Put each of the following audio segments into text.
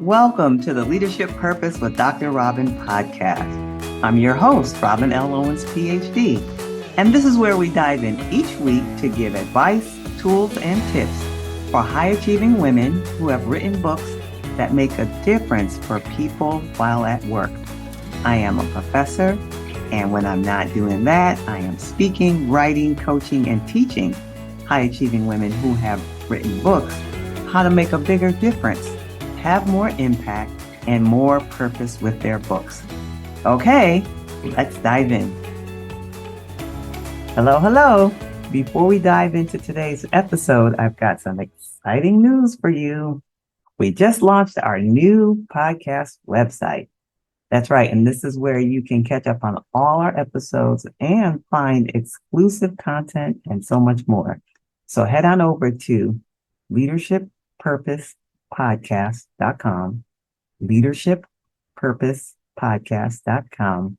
Welcome to the Leadership Purpose with Dr. Robin podcast. I'm your host, Robin L. Owens, PhD, and this is where we dive in each week to give advice, tools, and tips for high-achieving women who have written books that make a difference for people while at work. I am a professor, and when I'm not doing that, I am speaking, writing, coaching, and teaching high-achieving women who have written books how to make a bigger difference, have more impact, and more purpose with their books. Okay, let's dive in. Hello. Before we dive into today's episode, I've got some exciting news for you. We just launched our new podcast website. That's right, and this is where you can catch up on all our episodes and find exclusive content and so much more. So head on over to leadershippurposepodcast.com, leadershippurposepodcast.com.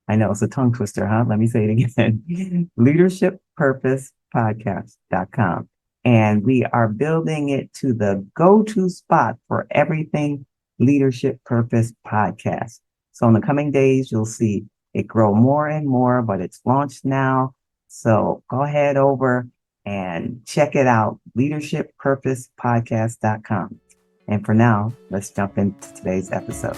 I know it's a tongue twister, huh? Let me say it again. leadershippurposepodcast.com. And we are building it to the go-to spot for everything Leadership Purpose Podcast. So in the coming days, you'll see it grow more and more, but it's launched now. So go ahead over and check it out, leadershippurposepodcast.com. And for now, let's jump into today's episode.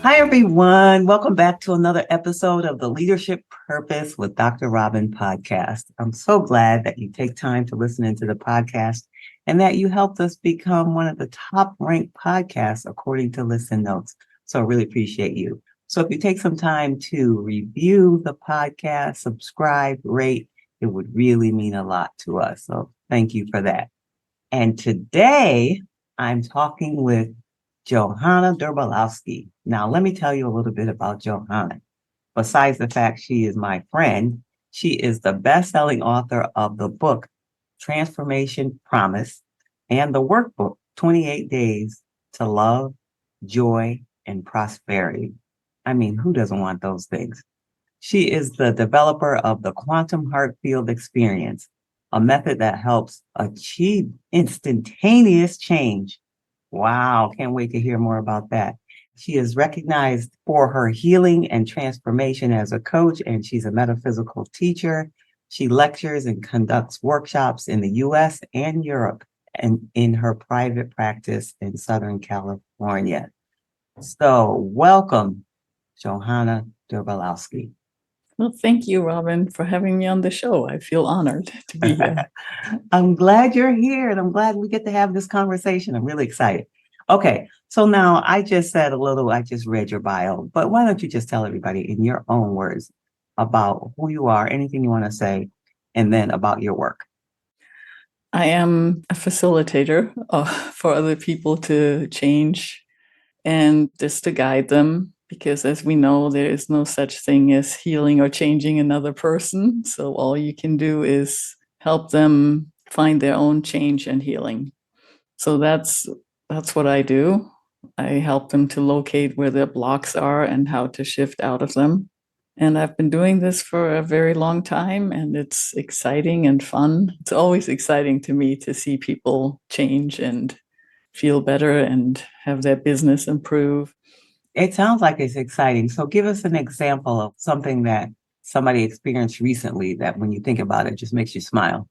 Hi, everyone. Welcome back to another episode of the Leadership Purpose with Dr. Robin podcast. I'm so glad that you take time to listen into the podcast and that you helped us become one of the top ranked podcasts according to Listen Notes. So I really appreciate you. So if you take some time to review the podcast, subscribe, rate, it would really mean a lot to us. So thank you for that. And today I'm talking with Johanna Derbolowsky. Now, let me tell you a little bit about Johanna. Besides the fact she is my friend, she is the best-selling author of the book, Transformation Promise, and the workbook, 28 Days to Love, Joy, and Prosperity. I mean, who doesn't want those things? She is the developer of the Quantum Heart Field Experience, a method that helps achieve instantaneous change. Wow, can't wait to hear more about that. She is recognized for her healing and transformation as a coach, and she's a metaphysical teacher. She lectures and conducts workshops in the US and Europe and in her private practice in Southern California. So welcome, Johanna Derbolowsky. Well, thank you, Robin, for having me on the show. I feel honored to be here. I'm glad you're here, and I'm glad we get to have this conversation. I'm really excited. Okay, so now I just read your bio, but why don't you just tell everybody in your own words about who you are, anything you want to say, and then about your work. I am a facilitator for other people to change and just to guide them. Because as we know, there is no such thing as healing or changing another person. So all you can do is help them find their own change and healing. So that's what I do. I help them to locate where their blocks are and how to shift out of them. And I've been doing this for a very long time, and it's exciting and fun. It's always exciting to me to see people change and feel better and have their business improve. It sounds like it's exciting. So give us an example of something that somebody experienced recently that when you think about it, just makes you smile.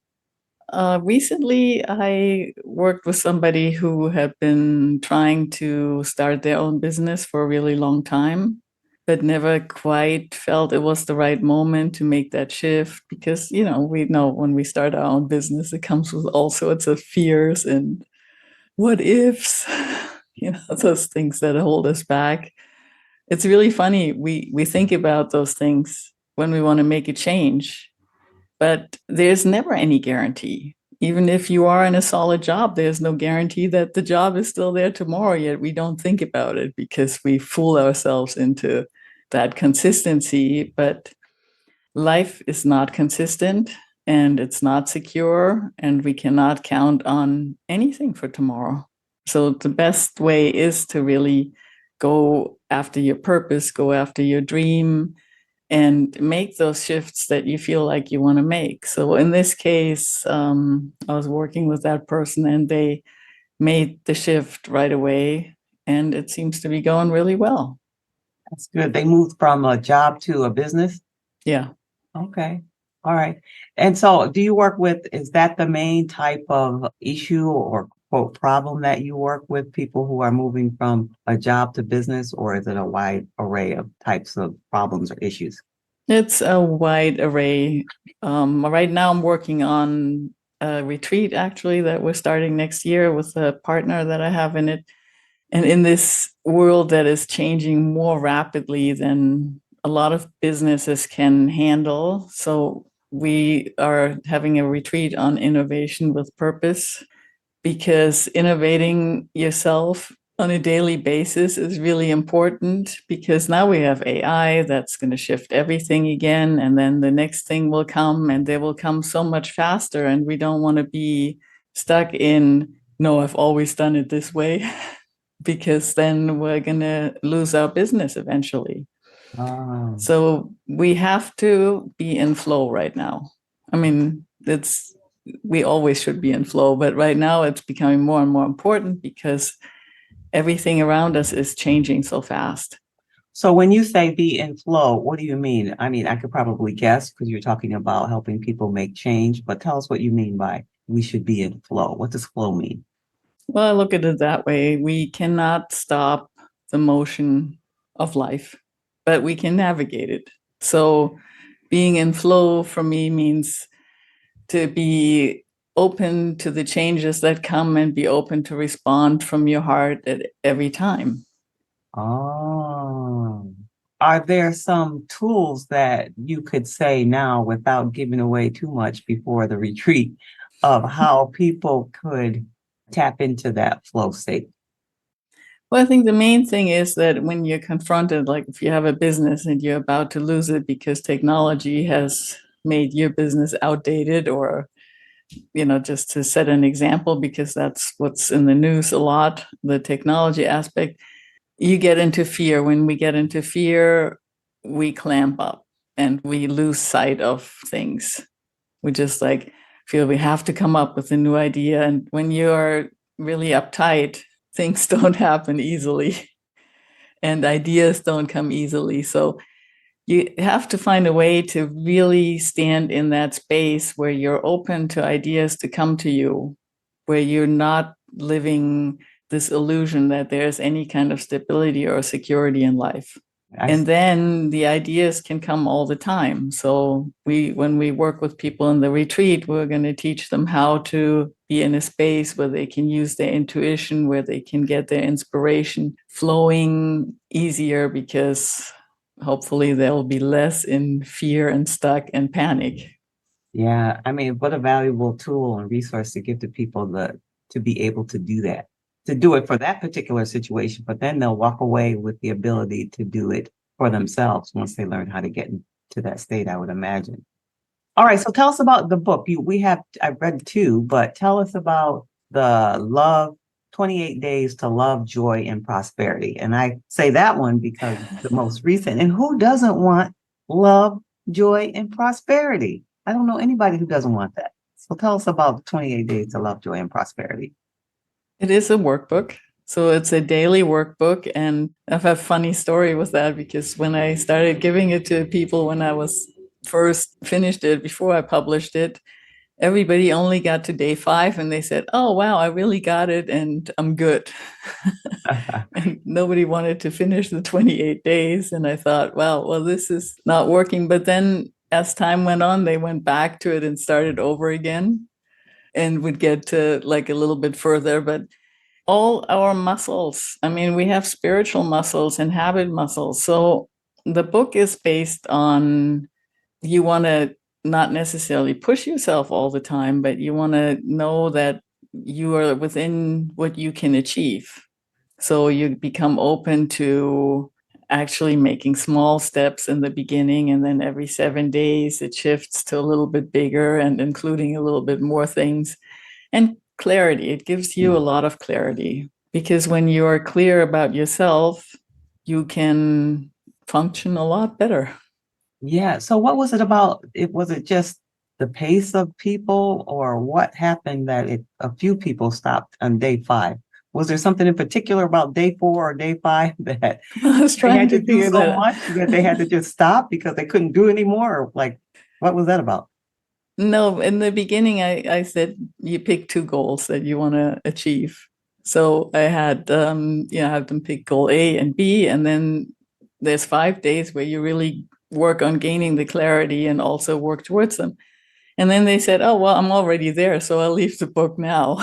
Recently, I worked with somebody who had been trying to start their own business for a really long time, but never quite felt it was the right moment to make that shift because, we know when we start our own business, it comes with all sorts of fears and what ifs. Those things that hold us back. It's really funny. We think about those things when we want to make a change, but there's never any guarantee. Even if you are in a solid job, there's no guarantee that the job is still there tomorrow, yet we don't think about it because we fool ourselves into that consistency. But life is not consistent and it's not secure, and we cannot count on anything for tomorrow. So the best way is to really go after your purpose, go after your dream, and make those shifts that you feel like you want to make. So in this case, I was working with that person and they made the shift right away, and it seems to be going really well. That's good. They moved from a job to a business? Yeah. Okay. All right. And so do you work with, is that the main type of issue or quote problem that you work with, people who are moving from a job to business, or is it a wide array of types of problems or issues? It's a wide array. Right now, I'm working on a retreat actually that we're starting next year with a partner that I have in it. And in this world that is changing more rapidly than a lot of businesses can handle. So we are having a retreat on innovation with purpose, because innovating yourself on a daily basis is really important, because now we have AI that's going to shift everything again. And then the next thing will come and they will come so much faster. And we don't want to be stuck in, no, I've always done it this way, because then we're going to lose our business eventually. Oh, So we have to be in flow right now. I mean, we always should be in flow, but right now it's becoming more and more important because everything around us is changing so fast. so when you say be in flow, what do you mean? I mean, I could probably guess because you're talking about helping people make change, but tell us what you mean by we should be in flow. What does flow mean? Well, I look at it that way. We cannot stop the motion of life, but we can navigate it. So being in flow for me means to be open to the changes that come and be open to respond from your heart at every time. Oh, are there some tools that you could say now without giving away too much before the retreat of how people could tap into that flow state? Well, I think the main thing is that when you're confronted, like if you have a business and you're about to lose it because technology has made your business outdated, or, just to set an example, because that's what's in the news a lot, the technology aspect, you get into fear. When we get into fear, we clamp up and we lose sight of things. We just like feel we have to come up with a new idea. And when you're really uptight, things don't happen easily and ideas don't come easily. So you have to find a way to really stand in that space where you're open to ideas to come to you, where you're not living this illusion that there's any kind of stability or security in life. And then the ideas can come all the time. So when we work with people in the retreat, we're going to teach them how to be in a space where they can use their intuition, where they can get their inspiration flowing easier, because hopefully they'll be less in fear and stuck and panic. Yeah, I mean, what a valuable tool and resource to give to people to be able to do that, to do it for that particular situation, but then they'll walk away with the ability to do it for themselves once they learn how to get into that state, I would imagine. All right, so tell us about the book. I've read two, but tell us about the Love 28 Days to Love, Joy, and Prosperity. And I say that one because it's the most recent. And who doesn't want love, joy, and prosperity? I don't know anybody who doesn't want that. So tell us about 28 Days to Love, Joy, and Prosperity. It is a workbook. So it's a daily workbook. And I have a funny story with that, because when I started giving it to people, when I was first finished it, before I published it, everybody only got to day 5 and they said, oh, wow, I really got it and I'm good. And nobody wanted to finish the 28 days. And I thought, well, this is not working. But then as time went on, they went back to it and started over again and would get to like a little bit further. But all our muscles, I mean, we have spiritual muscles and habit muscles. So the book is based on, you want to not necessarily push yourself all the time, but you want to know that you are within what you can achieve. So you become open to actually making small steps in the beginning, and then every 7 days it shifts to a little bit bigger and including a little bit more things. And clarity, it gives you a lot of clarity, because when you are clear about yourself, you can function a lot better. Yeah. So what was it about? Was it just the pace of people, or what happened that a few people stopped on day 5? Was there something in particular about day 4 or day 5 that I was they trying had to to do figure so that out. much that they had to just stop because they couldn't do anymore? Or like, what was that about? No, in the beginning, I said you pick 2 goals that you want to achieve. So I had, have them pick goal A and B, and then there's 5 days where you really work on gaining the clarity and also work towards them. And then they said, oh, well, I'm already there, so I'll leave the book now.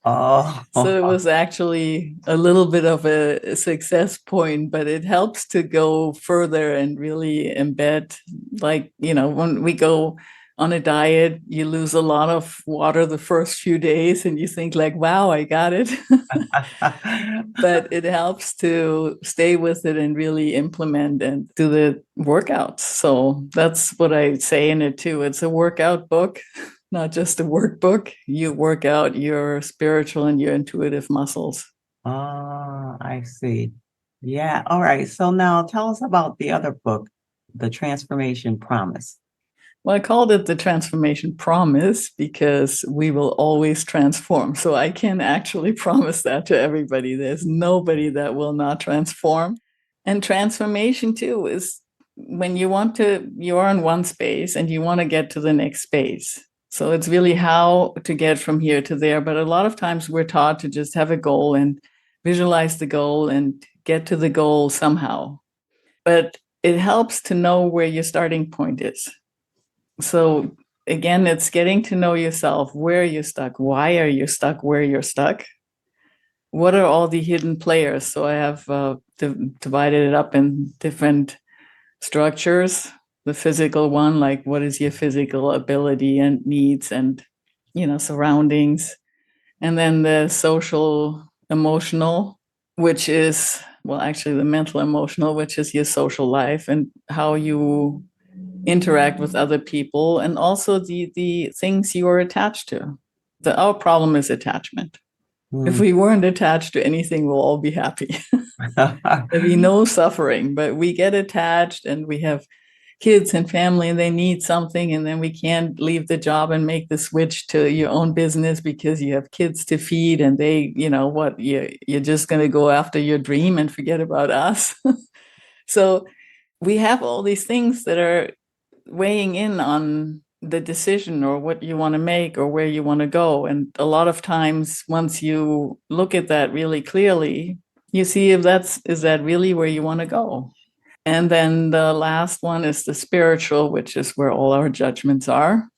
Oh, So it was actually a little bit of a success point, but it helps to go further and really embed. Like, when we go on a diet, you lose a lot of water the first few days and you think like, wow, I got it. But it helps to stay with it and really implement and do the workouts. So that's what I say in it too. It's a workout book, not just a workbook. You work out your spiritual and your intuitive muscles. oh, I see. Yeah. All right. So now tell us about the other book, The Transformation Promise. Well, I called it the transformation promise because we will always transform. So I can actually promise that to everybody. There's nobody that will not transform. And transformation, too, is when you're in one space and you want to get to the next space. So it's really how to get from here to there. But a lot of times we're taught to just have a goal and visualize the goal and get to the goal somehow. But it helps to know where your starting point is. So again, it's getting to know yourself, where you're stuck, why are you stuck, where you're stuck, what are all the hidden players. So I have divided it up in different structures. The physical one, like what is your physical ability and needs and surroundings, and then the social emotional, which is, well, actually the mental emotional, which is your social life and how you interact with other people, and also the things you are attached to. Our problem is attachment. If Hmm. we weren't attached to anything, we'll all be happy. There'd be no suffering, but we get attached and we have kids and family and they need something, and then we can't leave the job and make the switch to your own business because you have kids to feed, and they, what, you're just going to go after your dream and forget about us. So we have all these things that are weighing in on the decision or what you want to make or where you want to go. And a lot of times, once you look at that really clearly, you see if is that really where you want to go. And then the last one is the spiritual, which is where all our judgments are.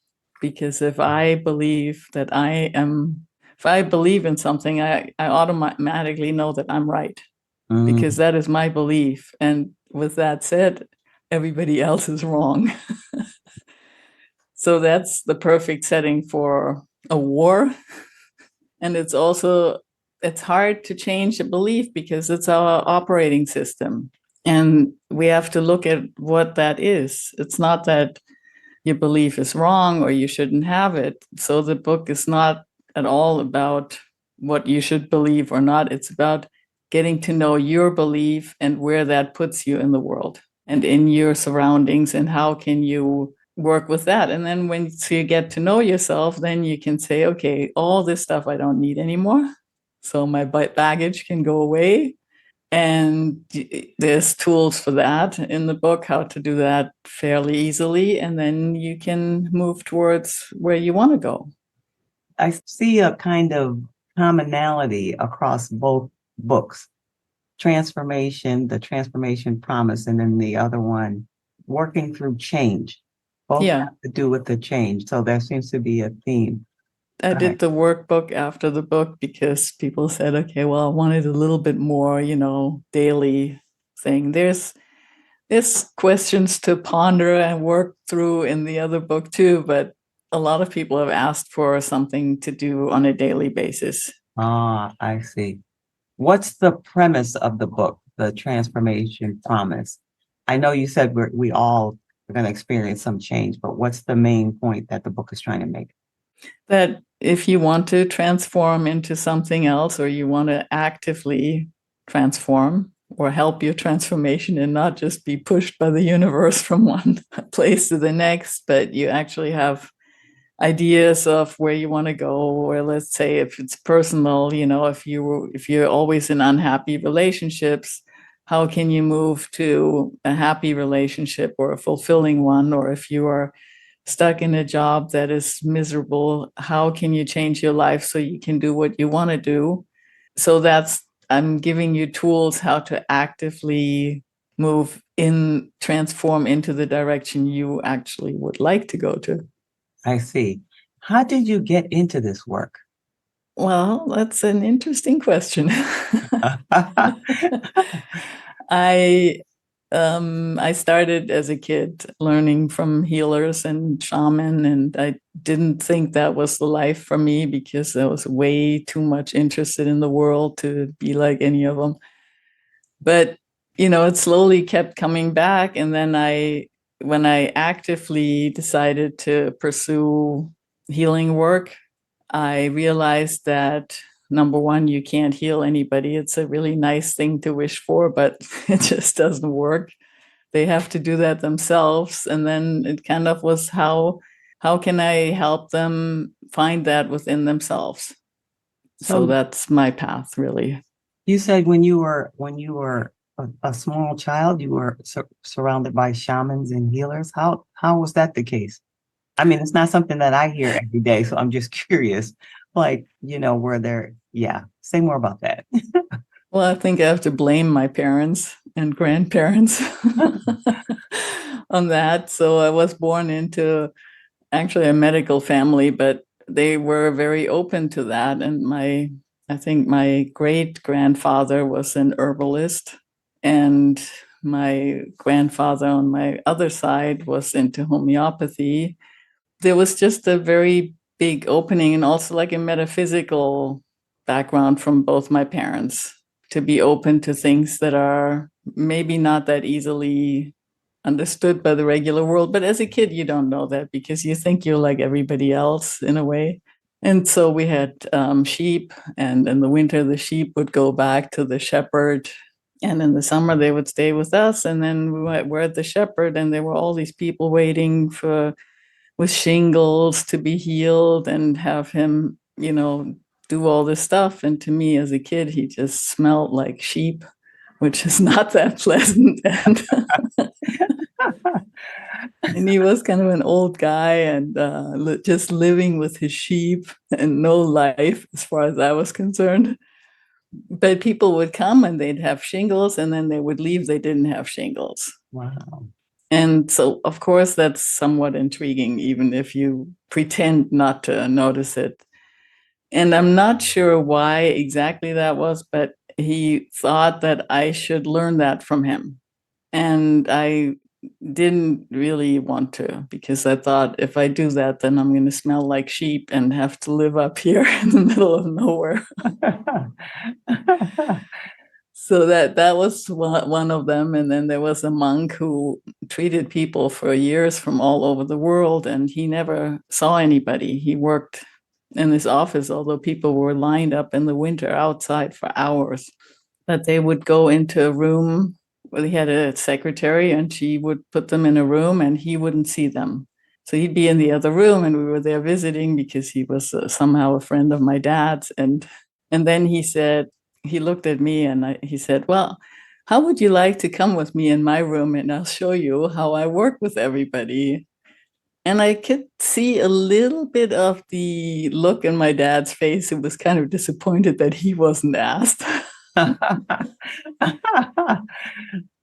Because if I believe if I believe in something, I automatically know that I'm right, because Mm. that is my belief. And with that said, everybody else is wrong. So that's the perfect setting for a war. And it's hard to change a belief because it's our operating system. And we have to look at what that is. It's not that your belief is wrong or you shouldn't have it. So the book is not at all about what you should believe or not. It's about getting to know your belief and where that puts you in the world and in your surroundings, and how can you work with that. And then once you get to know yourself, then you can say, okay, all this stuff I don't need anymore. So my baggage can go away. And there's tools for that in the book, how to do that fairly easily. And then you can move towards where you want to go. I see a kind of commonality across both books. Transformation, The Transformation Promise, and then the other one, Working Through Change. Both Yeah. have to do with the change. So there seems to be a theme. I All right. did the workbook after the book because people said, okay, well, I wanted a little bit more, daily thing. There's questions to ponder and work through in the other book too, but a lot of people have asked for something to do on a daily basis. Ah, I see. What's the premise of the book, The Transformation Promise? I know you said we all are going to experience some change, but what's the main point that the book is trying to make? That if you want to transform into something else or you want to actively transform, or help your transformation and not just be pushed by the universe from one place to the next, but you actually have ideas of where you want to go. Or let's say if it's personal, if you're always in unhappy relationships, how can you move to a happy relationship or a fulfilling one? Or if you are stuck in a job that is miserable, how can you change your life so you can do what you want to do? So I'm giving you tools how to actively transform into the direction you actually would like to go to. I see. How did you get into this work? Well, that's an interesting question. I I started as a kid learning from healers and shaman, and I didn't think that was the life for me because I was way too much interested in the world to be like any of them. But it slowly kept coming back, and then when I actively decided to pursue healing work, I realized that number one, you can't heal anybody. It's a really nice thing to wish for, but it just doesn't work. They have to do that themselves. And then it kind of was how can I help them find that within themselves? So So that's my path, really. you said when you were a small child, you were surrounded by shamans and healers. How was that the case? I mean, it's not something that I hear every day, so I'm just curious. Like, were there, yeah, say more about that. Well, I think I have to blame my parents and grandparents on that. So I was born into actually a medical family, but they were very open to that. And I think my great grandfather was an herbalist, and my grandfather on my other side was into homeopathy. There was just a very big opening, and also like a metaphysical background from both my parents to be open to things that are maybe not that easily understood by the regular world. But as a kid, you don't know that because you think you're like everybody else in a way. And so we had sheep, and in the winter, the sheep would go back to the shepherd. And in the summer, they would stay with us. And then we're at the shepherd, and there were all these people waiting with shingles to be healed and have him, do all this stuff. And to me, as a kid, he just smelled like sheep, which is not that pleasant. And he was kind of an old guy and just living with his sheep and no life as far as I was concerned. But people would come and they'd have shingles, and then they would leave, they didn't have shingles. Wow. And so, of course, that's somewhat intriguing, even if you pretend not to notice it. And I'm not sure why exactly that was, but he thought that I should learn that from him. And I didn't really want to, because I thought if I do that, then I'm going to smell like sheep and have to live up here in the middle of nowhere. So that was one of them. And then there was a monk who treated people for years from all over the world, and he never saw anybody. He worked in his office, although people were lined up in the winter outside for hours. But they would go into a room where he had a secretary, and she would put them in a room and he wouldn't see them. So he'd be in the other room, and we were there visiting because he was somehow a friend of my dad's. And then he looked at me and he said, well, how would you like to come with me in my room, and I'll show you how I work with everybody? And I could see a little bit of the look in my dad's face. It was kind of disappointed that he wasn't asked.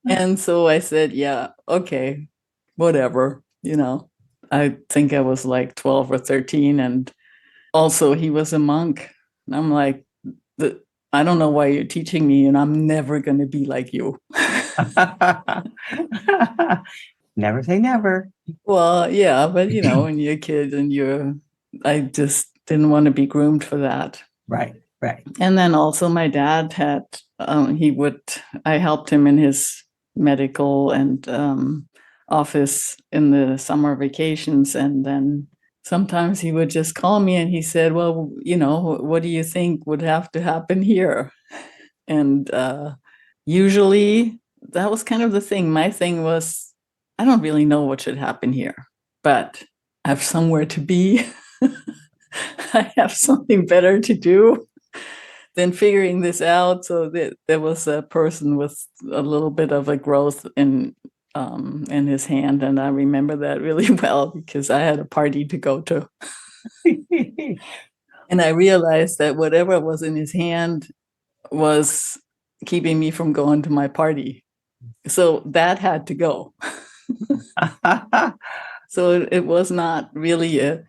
And so I said, yeah, okay, whatever. I think I was like 12 or 13. And also, he was a monk. And I'm like, I don't know why you're teaching me, and I'm never going to be like you. Never say never. Well, yeah, but when you're a kid I just didn't want to be groomed for that. Right. And then also my dad had, I helped him in his medical and office in the summer vacations. And then sometimes he would just call me and he said, well, what do you think would have to happen here? And usually that was kind of the thing. My thing was, I don't really know what should happen here, but I have somewhere to be. I have something better to do than figuring this out. So there was a person with a little bit of a growth in his hand, and I remember that really well because I had a party to go to, and I realized that whatever was in his hand was keeping me from going to my party. So that had to go. So it was not really a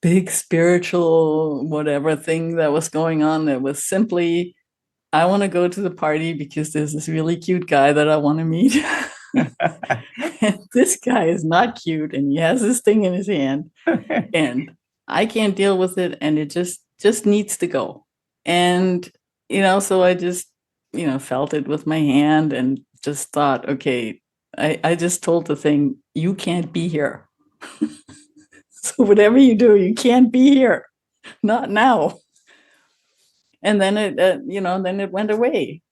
big spiritual whatever thing that was going on. It was simply, I want to go to the party because there's this really cute guy that I want to meet. And this guy is not cute and he has this thing in his hand and I can't deal with it and it just needs to go. And so I just felt it with my hand and just thought, okay, I just told the thing, you can't be here. So whatever you do, you can't be here, not now. And then it went away.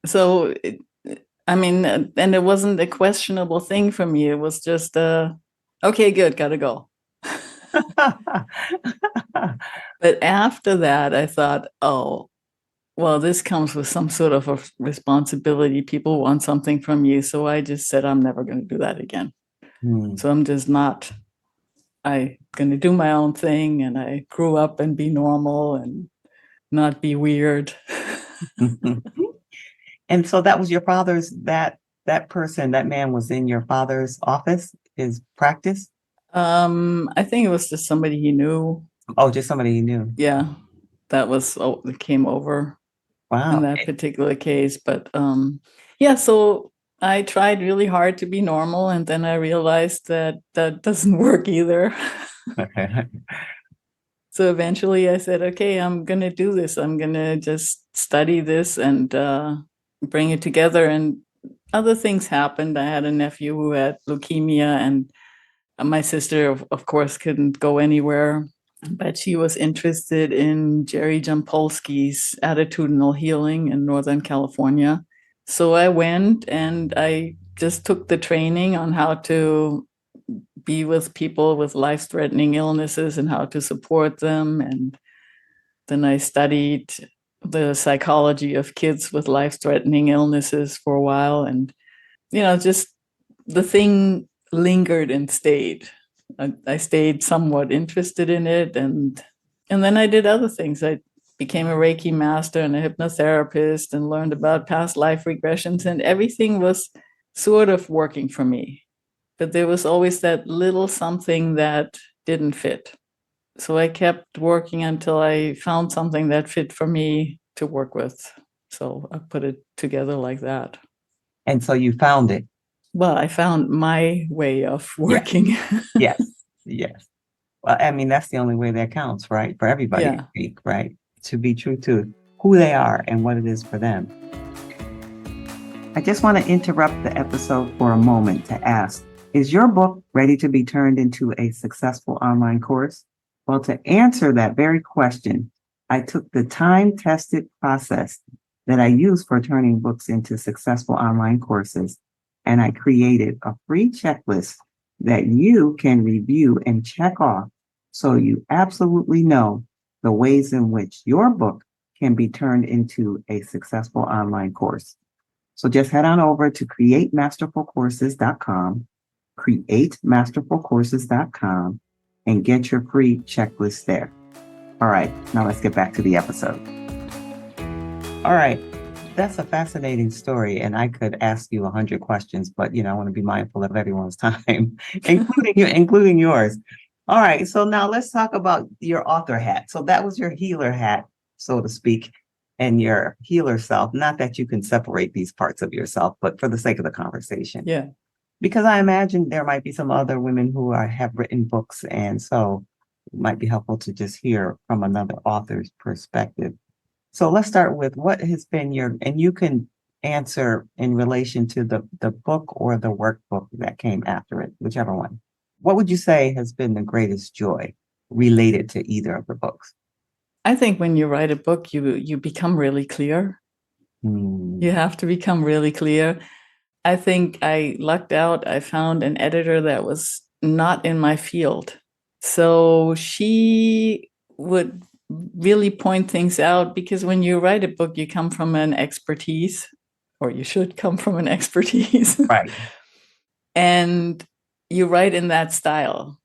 So and it wasn't a questionable thing for me. It was just okay, good, gotta go. But after that, I thought, oh, well, this comes with some sort of a responsibility. People want something from you. So I just said, I'm never going to do that again. So I'm just not, I'm going to do my own thing. And I grew up and be normal and not be weird. And so that was your father's, that man was in your father's office, his practice? I think it was just somebody he knew. Oh, just somebody you knew. Yeah, that came over. Wow. In that particular case. But yeah, so I tried really hard to be normal, and then I realized that that doesn't work either. So eventually I said, okay, I'm going to do this. I'm going to just study this and bring it together. And other things happened. I had a nephew who had leukemia, and my sister, of course, couldn't go anywhere. But she was interested in Jerry Jampolsky's attitudinal healing in Northern California. So I went and I just took the training on how to be with people with life-threatening illnesses and how to support them. And then I studied the psychology of kids with life-threatening illnesses for a while. And, just the thing lingered and stayed. I stayed somewhat interested in it, and then I did other things. I became a Reiki master and a hypnotherapist and learned about past life regressions, and everything was sort of working for me. But there was always that little something that didn't fit. So I kept working until I found something that fit for me to work with. So I put it together like that. And so you found it. Well, I found my way of working. Yes. Yes. Well, I mean, that's the only way that counts, right? For everybody to speak, right? To be true to who they are and what it is for them. I just want to interrupt the episode for a moment to ask, is your book ready to be turned into a successful online course? Well, to answer that very question, I took the time-tested process that I use for turning books into successful online courses, and I created a free checklist that you can review and check off so you absolutely know the ways in which your book can be turned into a successful online course. So just head on over to createmasterfulcourses.com, createmasterfulcourses.com, and get your free checklist there. All right, now let's get back to the episode. All right. That's a fascinating story, and I could ask you 100 questions, but I want to be mindful of everyone's time, including yours. All right, so now let's talk about your author hat. So that was your healer hat, so to speak, and your healer self. Not that you can separate these parts of yourself, but for the sake of the conversation. Yeah. Because I imagine there might be some other women who have written books, and so it might be helpful to just hear from another author's perspective. So let's start with what has been and you can answer in relation to the book or the workbook that came after it, whichever one. What would you say has been the greatest joy related to either of the books? I think when you write a book, you become really clear. Hmm. You have to become really clear. I think I lucked out. I found an editor that was not in my field. So she would really point things out, because when you write a book, you come from an expertise, or you should come from an expertise, Right. and you write in that style.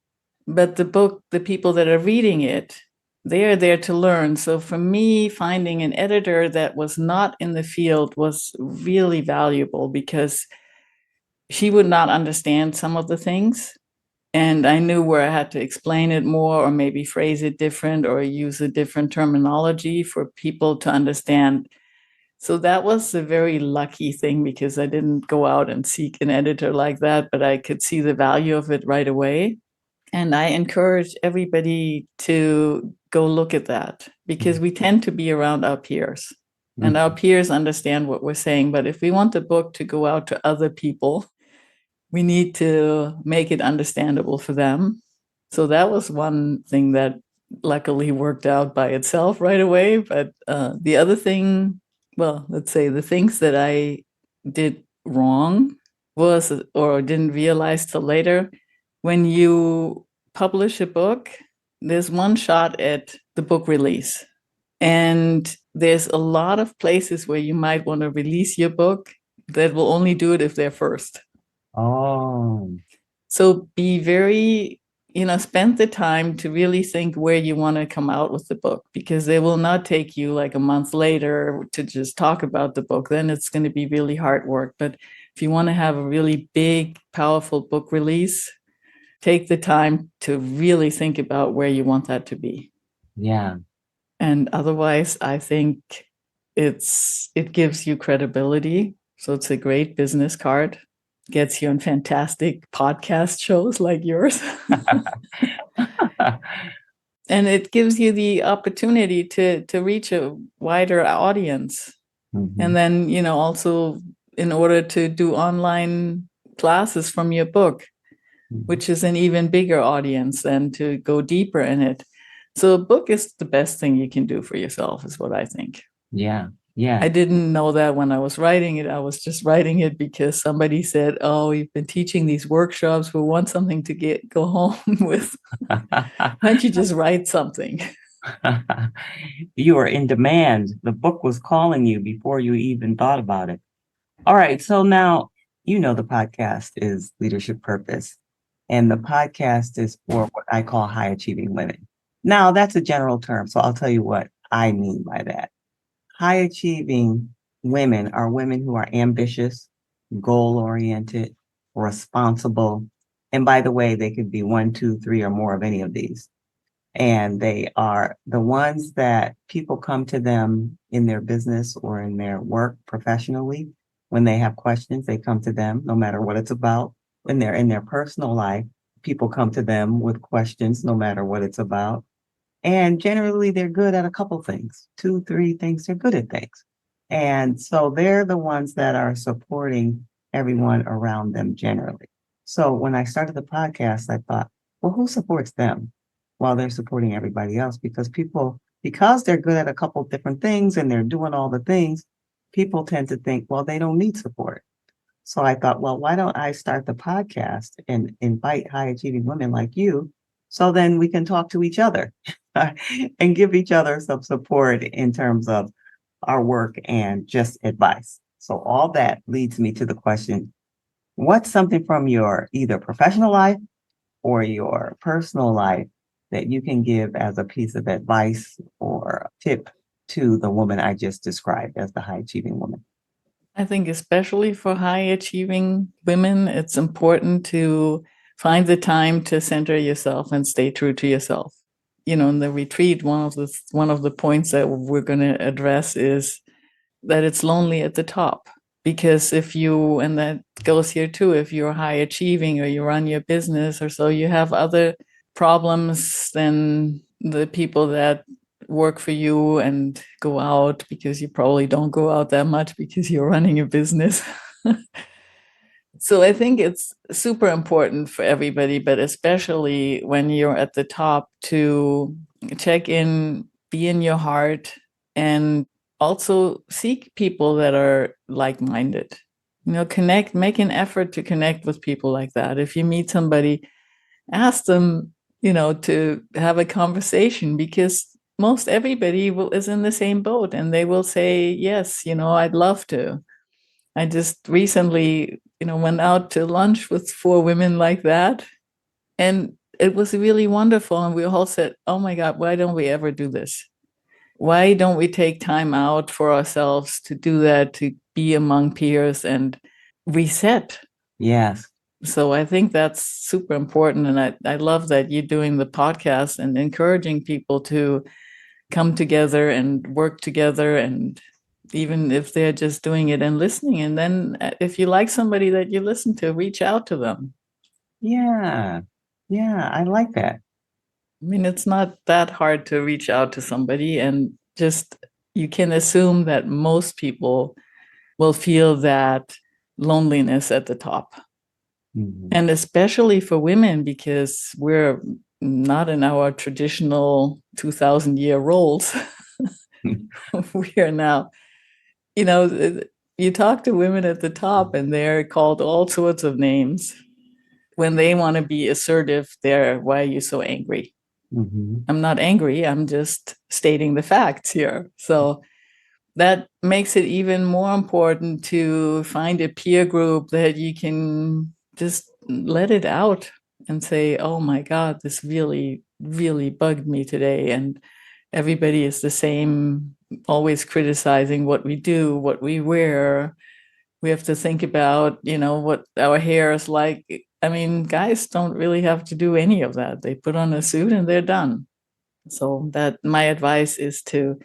But the book, the people that are reading it, they are there to learn. So for me, finding an editor that was not in the field was really valuable, because she would not understand some of the things. And I knew where I had to explain it more, or maybe phrase it different, or use a different terminology for people to understand. So that was a very lucky thing, because I didn't go out and seek an editor like that, but I could see the value of it right away. And I encourage everybody to go look at that, because we tend to be around our peers, and our Mhm. peers understand what we're saying. But if we want the book to go out to other people, we need to make it understandable for them. So that was one thing that luckily worked out by itself right away. But the other thing, well, let's say the things that I did wrong was, or didn't realize till later, when you publish a book, there's one shot at the book release. And there's a lot of places where you might want to release your book that will only do it if they're first. Oh, So be very, spend the time to really think where you want to come out with the book, because they will not take you like a month later to just talk about the book. Then it's going to be really hard work. But if you want to have a really big, powerful book release, take the time to really think about where you want that to be. yeah. And otherwise, I think it gives you credibility. So it's a great business card. Gets you on fantastic podcast shows like yours. And it gives you the opportunity to reach a wider audience. And Mhm. then, also, in order to do online classes from your book, Mhm. which is an even bigger audience, and to go deeper in it. So a book is the best thing you can do for yourself, is what I think. Yeah. Yeah. I didn't know that when I was writing it. I was just writing it because somebody said, "Oh, you've been teaching these workshops. We want something to go home with. Why don't you just write something?" You were in demand. The book was calling you before you even thought about it. All right. So now, the podcast is Leadership Purpose, and the podcast is for what I call high achieving women. Now, that's a general term. So I'll tell you what I mean by that. High achieving women are women who are ambitious, goal oriented, responsible. And by the way, they could be one, two, three, or more of any of these. And they are the ones that people come to them in their business or in their work professionally. When they have questions, they come to them no matter what it's about. When they're in their personal life, people come to them with questions no matter what it's about. And generally, they're good at a couple things, two, three things. They're good at things. And so they're the ones that are supporting everyone around them generally. So when I started the podcast, I thought, well, who supports them while they're supporting everybody else? Because they're good at a couple different things and they're doing all the things, people tend to think, well, they don't need support. So I thought, well, why don't I start the podcast and invite high achieving women like you so then we can talk to each other and give each other some support in terms of our work and just advice. So all that leads me to the question, what's something from your either professional life or your personal life that you can give as a piece of advice or tip to the woman I just described as the high achieving woman? I think especially for high achieving women, it's important to find the time to center yourself and stay true to yourself. In the retreat, one of the points that we're going to address is that it's lonely at the top. Because and that goes here too, if you're high achieving or you run your business or so, you have other problems than the people that work for you and go out, because you probably don't go out that much because you're running a business. So I think it's super important for everybody, but especially when you're at the top, to check in, be in your heart, and also seek people that are like-minded. Connect, make an effort to connect with people like that. If you meet somebody, ask them, to have a conversation, because most everybody is in the same boat, and they will say, yes, I'd love to. I just recently, went out to lunch with 4 women like that, and it was really wonderful. And we all said, oh my God, why don't we ever do this? Why don't we take time out for ourselves to do that, to be among peers and reset? Yes. So I think that's super important. And I love that you're doing the podcast and encouraging people to come together and work together. And even if they're just doing it and listening. And then if you like somebody that you listen to, reach out to them. Yeah. Yeah. I like that. I mean, it's not that hard to reach out to somebody, and just you can assume that most people will feel that loneliness at the top. Mhm. And especially for women, because we're not in our traditional 2,000-year roles. We are now, you know, you talk to women at the top and they're called all sorts of names. When they want to be assertive, they're, why are you so angry? Mhm. I'm not angry. I'm just stating the facts here. So that makes it even more important to find a peer group that you can just let it out and say, oh my God, this really, really bugged me today. And everybody is the same, always criticizing what we do, what we wear. We have to think about, what our hair is like. I mean, guys don't really have to do any of that. They put on a suit and they're done. So that my advice is to,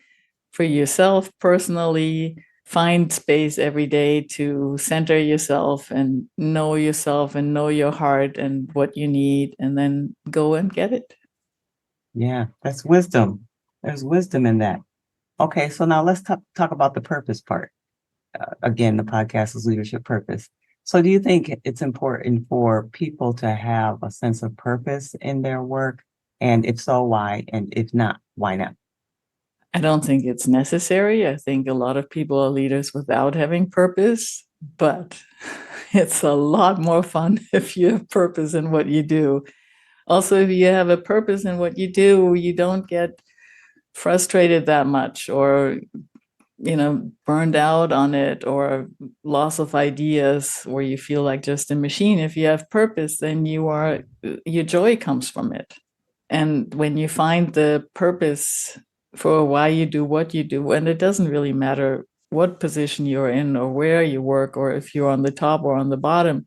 for yourself personally, find space every day to center yourself and know your heart and what you need, and then go and get it. Yeah. That's wisdom. There's wisdom in that. Okay. So now let's talk about the purpose part. Again, the podcast is leadership purpose. So do you think it's important for people to have a sense of purpose in their work? And if so, why? And if not, why not? I don't think it's necessary. I think a lot of people are leaders without having purpose, but it's a lot more fun if you have purpose in what you do. Also, if you have a purpose in what you do, you don't get frustrated that much, or burned out on it, or loss of ideas, where you feel like just a machine. If you have purpose, then your joy comes from it. And when you find the purpose for why you do what you do, and it doesn't really matter what position you're in or where you work, or if you're on the top or on the bottom,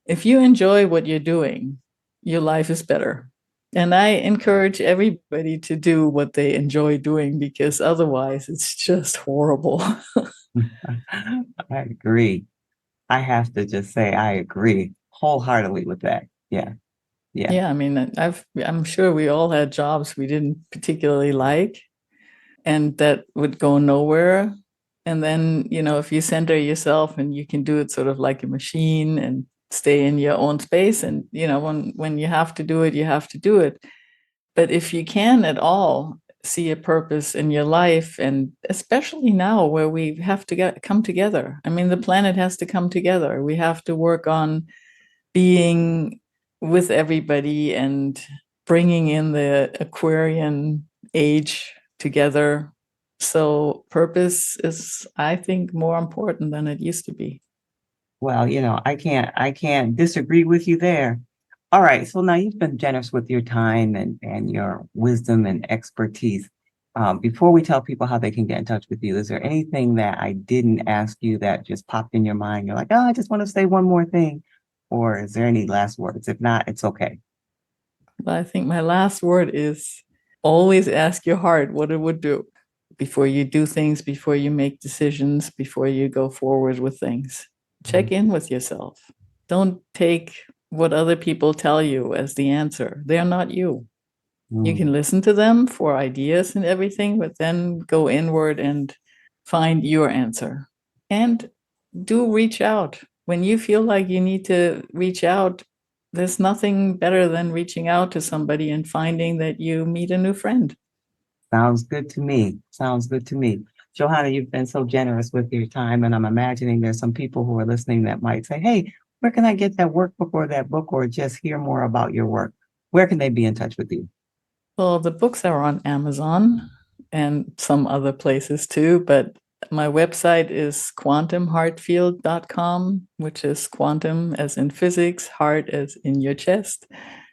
if you enjoy what you're doing, your life is better. And I encourage everybody to do what they enjoy doing, because otherwise it's just horrible. I agree. I have to just say I agree wholeheartedly with that. Yeah. Yeah. Yeah, I mean, I'm sure we all had jobs we didn't particularly like and that would go nowhere. And then, if you center yourself and you can do it sort of like a machine and stay in your own space, and, when you have to do it, you have to do it. But if you can at all see a purpose in your life, and especially now where we have to come together, I mean, the planet has to come together. We have to work on being with everybody and bringing in the Aquarian age together. So purpose is, I think, more important than it used to be. Well, I can't disagree with you there. All right. So now you've been generous with your time and your wisdom and expertise. Before we tell people how they can get in touch with you, is there anything that I didn't ask you that just popped in your mind? You're like, oh, I just want to say one more thing. Or is there any last words? If not, it's okay. But I think my last word is always ask your heart what it would do before you do things, before you make decisions, before you go forward with things. Check in with yourself. Don't take what other people tell you as the answer. They're not you. You Mm. can listen to them for ideas and everything, but then go inward and find your answer. And do reach out. When you feel like you need to reach out, there's nothing better than reaching out to somebody and finding that you meet a new friend. Sounds good to me. Sounds good to me. Johanna, you've been so generous with your time, and I'm imagining there's some people who are listening that might say, hey, where can I get that workbook or that book or just hear more about your work? Where can they be in touch with you? Well, the books are on Amazon and some other places too, but my website is quantumheartfield.com, which is quantum as in physics, heart as in your chest,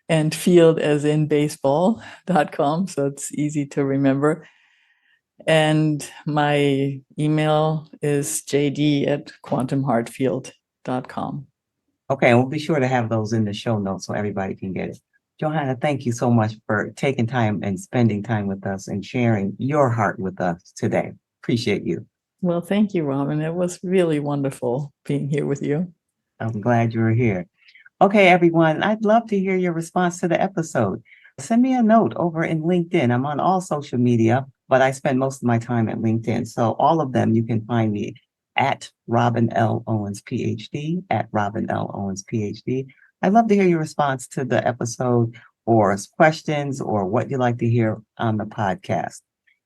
and field as in baseball.com. So it's easy to remember. And my email is jd@quantumheartfield.com. Okay, and we'll be sure to have those in the show notes so everybody can get it. Johanna, thank you so much for taking time and spending time with us and sharing your heart with us today. Appreciate you. Well, thank you, Robin. It was really wonderful being here with you. I'm glad you were here. Okay, everyone, I'd love to hear your response to the episode. Send me a note over in LinkedIn. I'm on all social media, but I spend most of my time at LinkedIn. So all of them, you can find me at Robin L. Owens, PhD, at Robin L. Owens, PhD. I'd love to hear your response to the episode or questions or what you'd like to hear on the podcast.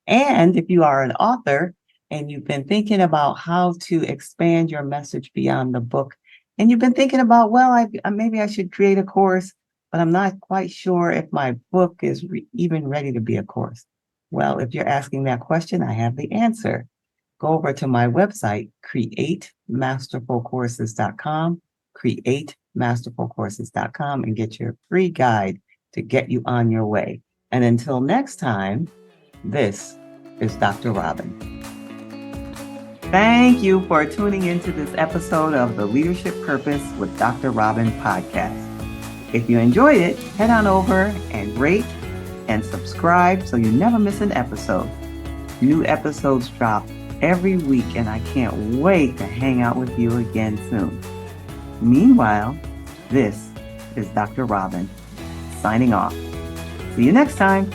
And if you are an author and you've been thinking about how to expand your message beyond the book, and you've been thinking about, well, maybe I should create a course, but I'm not quite sure if my book is even ready to be a course. Well, if you're asking that question, I have the answer. Go over to my website, createmasterfulcourses.com, createmasterfulcourses.com, and get your free guide to get you on your way. And until next time, this is Dr. Robin. Thank you for tuning into this episode of the Leadership Purpose with Dr. Robin podcast. If you enjoyed it, head on over and rate and subscribe so you never miss an episode. New episodes drop every week, and I can't wait to hang out with you again soon. Meanwhile, this is Dr. Robin signing off. See you next time.